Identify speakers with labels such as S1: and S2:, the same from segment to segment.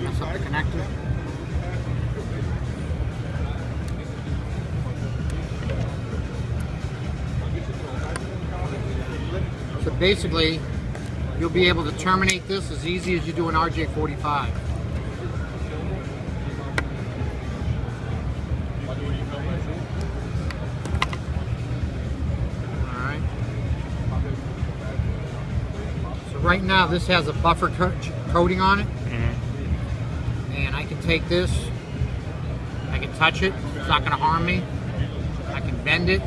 S1: Mess up the connector. So basically, you'll be able to terminate this as easy as you do an RJ45. Alright. So right now this has a buffer coating on it. And I can take this, I can touch it, it's not going to harm me. I can bend it.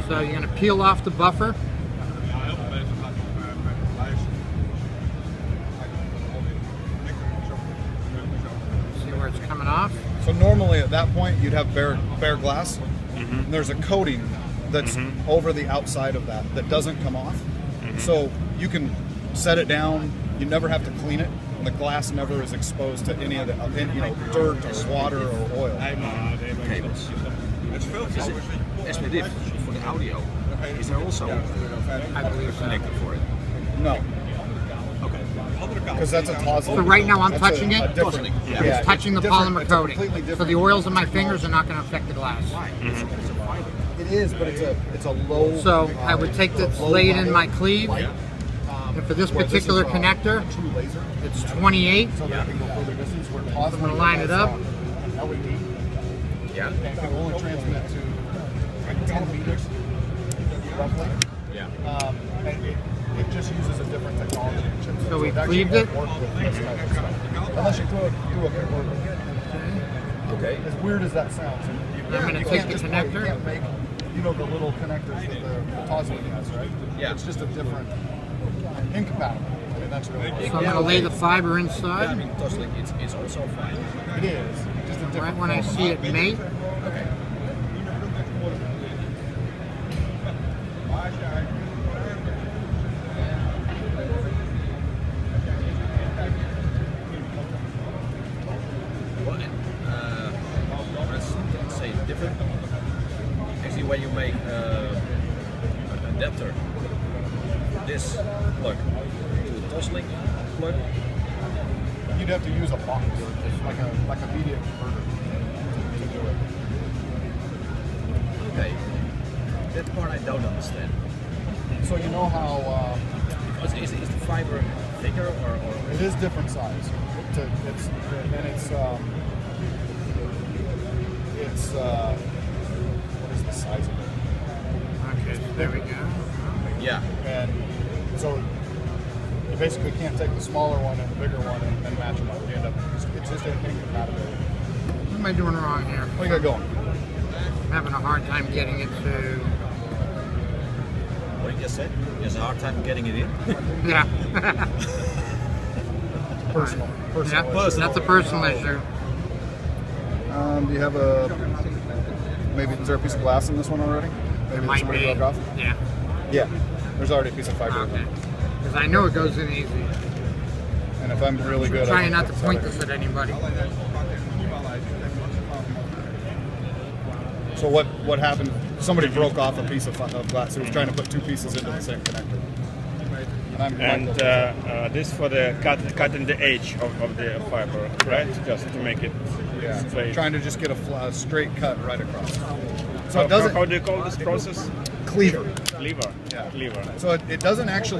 S1: So you're going to peel off the buffer. See where it's coming off?
S2: So normally at that point you'd have bare glass, and there's a coating that's over the outside of that doesn't come off. So you can set it down, you never have to clean it, and the glass never is exposed to any of the dirt or water or oil.
S3: Cables. Is it SPD for the audio? Is there also a connector for it?
S2: No. Okay. Because that's a TOS.
S1: So right now I'm touching it.
S2: Yeah.
S1: It's touching the polymer coating. So the oils in my fingers are not going to affect the glass.
S2: It is, but it's a low.
S1: So I would take this, lay it in my cleave. And for this particular connector, it's 28. I'm going to line it up.
S2: Yeah. It can only transmit to like 10 meters, roughly. Yeah. And it just uses a different technology.
S1: So we cleaved it.
S2: Unless you throw it through a converter.
S3: Okay.
S2: As weird as that sounds.
S1: I'm going to take the connector.
S2: You can't make, the little connectors that the TOS has, right? Yeah. It's just a different, incompatible. I mean, that's really
S1: So I'm going to lay the fiber inside.
S3: Yeah, I mean, it's also fine.
S2: It is. Just a different
S1: Right when I see it mate.
S3: Okay. Let's say different. Actually, when you make an adapter, this plug to the TOS-Link plug,
S2: you'd have to use a box, like a media converter to do it.
S3: okay, that part I don't understand.
S2: So you know how
S3: Is the fiber thicker or?
S2: it is different size. What is the size of it?
S1: Okay, there we go.
S3: Yeah.
S2: And so you basically can't take the smaller one and the bigger one and match them up. You end up, it's just incompatibility.
S1: What am I doing wrong here?
S2: What do you got going?
S1: I'm having a hard time getting it to...
S3: What you just said? There's a hard time getting it in.
S1: Yeah.
S2: Personal.
S1: Yeah,
S2: Personal.
S1: that's a personal issue.
S2: Do you have is there a piece of glass in this one already? Maybe that
S1: Might
S2: somebody
S1: be.
S2: broke off?
S1: Yeah.
S2: Yeah. There's already a piece of fiber in
S1: Okay.
S2: there.
S1: Because I know it goes in easy.
S2: And if I'm really good,
S1: Trying not to point this at anybody.
S2: So what happened? Somebody broke off a piece of glass. He was trying to put two pieces into the same connector.
S4: And this for the cutting the edge of the fiber, right? Just to make it straight.
S2: Trying to just get a straight cut right across. So it doesn't.
S4: How do you call this process?
S2: Cleaver.
S4: Cleaver.
S2: Yeah.
S4: Cleaver.
S2: So it doesn't actually.